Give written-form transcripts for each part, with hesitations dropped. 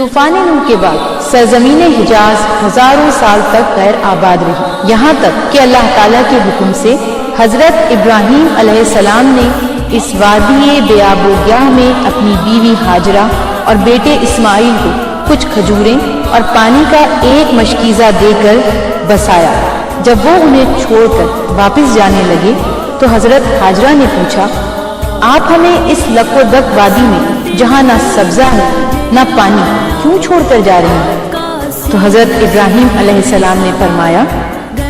طوفان نوح کے بعد سرزمین حجاز ہزاروں سال تک غیر آباد رہی، یہاں تک کہ اللہ تعالیٰ کے حکم سے حضرت ابراہیم علیہ السلام نے اس وادی بیاب و گیاہ میں اپنی بیوی ہاجرہ اور بیٹے اسماعیل کو کچھ کھجوریں اور پانی کا ایک مشکیزہ دے کر بسایا۔ جب وہ انہیں چھوڑ کر واپس جانے لگے تو حضرت ہاجرہ نے پوچھا، آپ ہمیں اس لک و دک وادی میں جہاں نہ سبزہ ہے نہ پانی کیوں چھوڑ کر جا رہے ہیں؟ تو حضرت ابراہیم علیہ السلام نے فرمایا،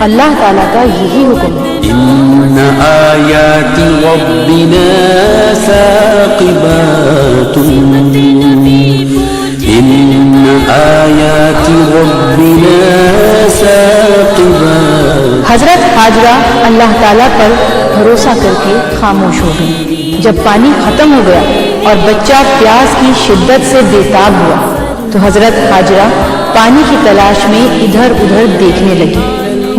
اللہ تعالیٰ کا یہی حکم ہے۔ ان آیات ربنا ثاقبات، ان آیات ربنا ثاقبات۔ حضرت ہاجرہ اللہ تعالیٰ پر بھروسہ کر کے خاموش ہو گئی۔ جب پانی ختم ہو گیا اور بچہ پیاس کی شدت سے بےتاب ہوا تو حضرت ہاجرہ پانی کی تلاش میں ادھر ادھر دیکھنے لگی،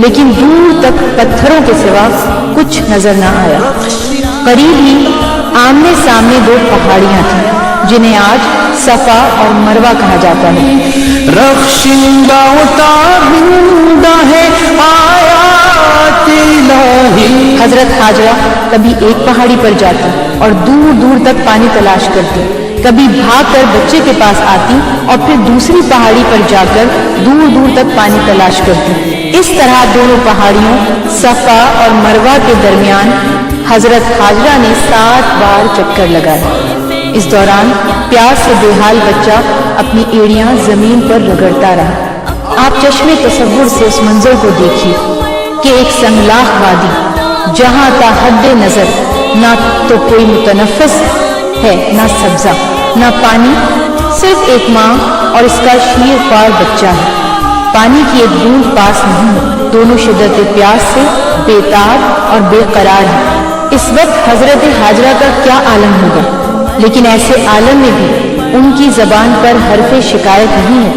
لیکن دور تک پتھروں کے سوا کچھ نظر نہ آیا۔ قریب ہی آمنے سامنے دو پہاڑیاں تھیں جنہیں آج صفا اور مروہ کہا جاتا ہے۔ رخشندہ تابندہ ہے آیات الہی۔ حضرت ہاجرہ کبھی ایک پہاڑی پر جاتی اور دور دور تک پانی تلاش کرتی، کبھی بھاگ کر بچے کے پاس آتی اور پھر دوسری پہاڑی پر جا کر دور دور تک پانی تلاش کرتی۔ اس طرح دونوں پہاڑیوں صفا اور مروہ کے درمیان حضرت ہاجرہ نے 7 بار چکر لگایا۔ اس دوران پیاس سے بے حال بچہ اپنی ایڑیاں زمین پر رگڑتا رہا۔ آپ چشمے تصور سے اس منظر کو دیکھیے کہ ایک سنگلاخ وادی جہاں تا حد نظر نہ تو کوئی متنفس ہے، نہ سبزہ، نہ پانی، صرف ایک ماں اور اس کا شیر خوار بچہ ہے۔ پانی کی ایک بوند پاس نہیں ہے، دونوں شدت پیاس سے بےتاب اور بے قرار ہیں۔ اس وقت حضرت ہاجرہ کا کیا عالم ہوگا، لیکن ایسے عالم میں بھی ان کی زبان پر حرف شکایت نہیں ہے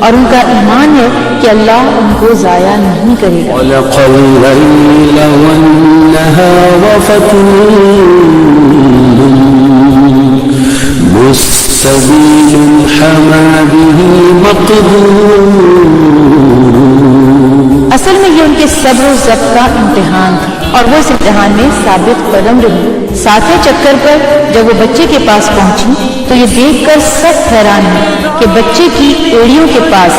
اور ان کا ایمان ہے کہ اللہ ان کو ضائع نہیں کرے گا۔ خلق اللیل والنہار مستبیل حما به مقدور۔ اصل میں یہ ان کے صبر و ضبط کا امتحان تھا اور وہ اس امتحان میں ثابت قدم رہی۔ 7ویں چکر پر جب وہ بچے کے پاس پہنچی تو یہ دیکھ کر سخت حیران ہوئی کہ بچے کی ایڑیوں کے پاس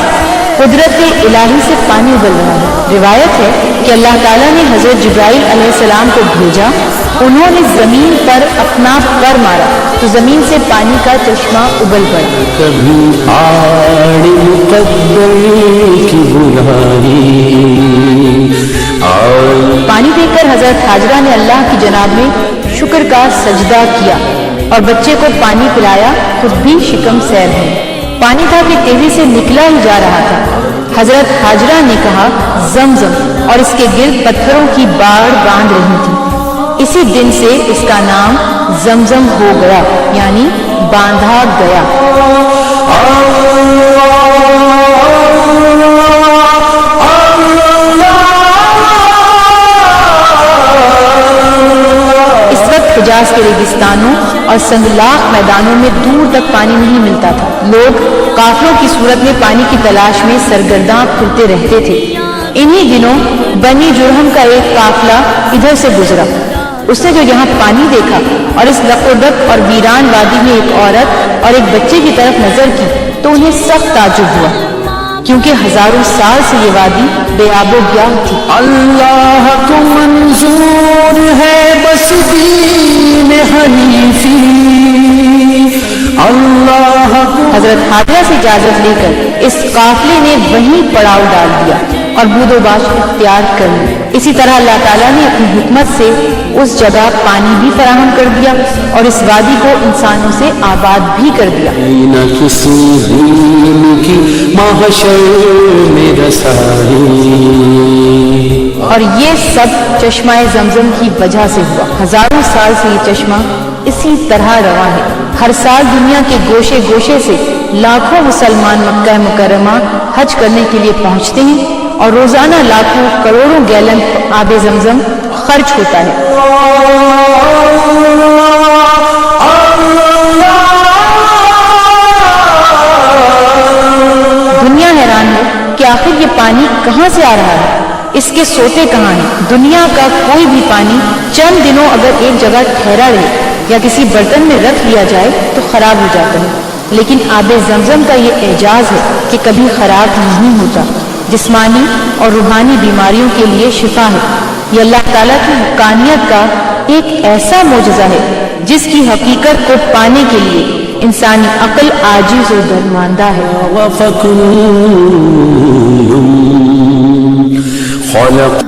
قدرت الہی سے پانی ابل رہا ہے۔ روایت ہے کہ اللہ تعالیٰ نے حضرت جبرائیل علیہ السلام کو بھیجا، انہوں نے زمین پر اپنا پر مارا تو زمین سے پانی کا چشمہ ابل پڑا۔ کبھی آڑ مقدر کی بلاری، پانی دیکھ کر حضرت ہاجرہ نے اللہ کی جناب میں شکر کا سجدہ کیا اور بچے کو پانی پلایا، خود بھی شکم سیر ہے۔ پانی تھا کہ تیزی سے نکلا ہی جا رہا تھا۔ حضرت ہاجرہ نے کہا زمزم اور اس کے گرد پتھروں کی باڑ باندھ رہی تھی۔ اسی دن سے اس کا نام زمزم ہو گیا، یعنی باندھا گیا۔ اس وقت حجاز کے ریگستانوں اور سنگلاخ میدانوں میں دور تک پانی نہیں ملتا تھا۔ لوگ قافلوں کی صورت میں پانی کی تلاش میں سرگرداں پھرتے رہتے تھے۔ انہی دنوں بنی جرہم کا ایک قافلہ ادھر سے گزرا۔ اس نے جو یہاں پانی دیکھا اور اس لقودق اور ویران وادی میں ایک عورت اور ایک بچے کی طرف نظر کی تو انہیں سخت تعجب ہوا، کیونکہ ہزاروں سال سے یہ وادی بے آب و گیاہ تھی۔ اللہ کو منظور ہے بس دین حنیفی، اللہ کو۔ حضرت ہاجرہ سے اجازت لے کر اس قافلے نے وہیں پڑاؤ ڈال دیا اور بود و باش اختیار کر لی۔ اسی طرح اللہ تعالیٰ نے اپنی حکمت سے اس جگہ پانی بھی فراہم کر دیا اور اس وادی کو انسانوں سے آباد بھی کر دیا۔ نہ کسی دین کی محشر میں رسائی، اور یہ سب چشمہ زمزم کی وجہ سے ہوا۔ ہزاروں سال سے یہ چشمہ اسی طرح رواں ہے۔ ہر سال دنیا کے گوشے گوشے سے لاکھوں مسلمان مکہ مکرمہ حج کرنے کے لیے پہنچتے ہیں اور روزانہ لاکھوں کروڑوں گیلن آب زمزم خرچ ہوتا ہے۔ حیران ہے کہ آخر یہ پانی کہاں سے آ رہا ہے، اس کے سوتے کہاں ہیں۔ دنیا کا کوئی بھی پانی چند دنوں اگر ایک جگہ ٹھہرا رہے یا کسی برتن میں رکھ لیا جائے تو خراب ہو جاتا ہے، لیکن آب زمزم کا یہ اعجاز ہے کہ کبھی خراب نہیں ہوتا، جسمانی اور روحانی بیماریوں کے لیے شفا ہے۔ یہ اللہ تعالیٰ کی حقانیت کا ایک ایسا معجزہ ہے جس کی حقیقت کو پانے کے لیے انسانی عقل عاجز و درماندہ ہے۔ وَفَكُلٌّ خَلَقَ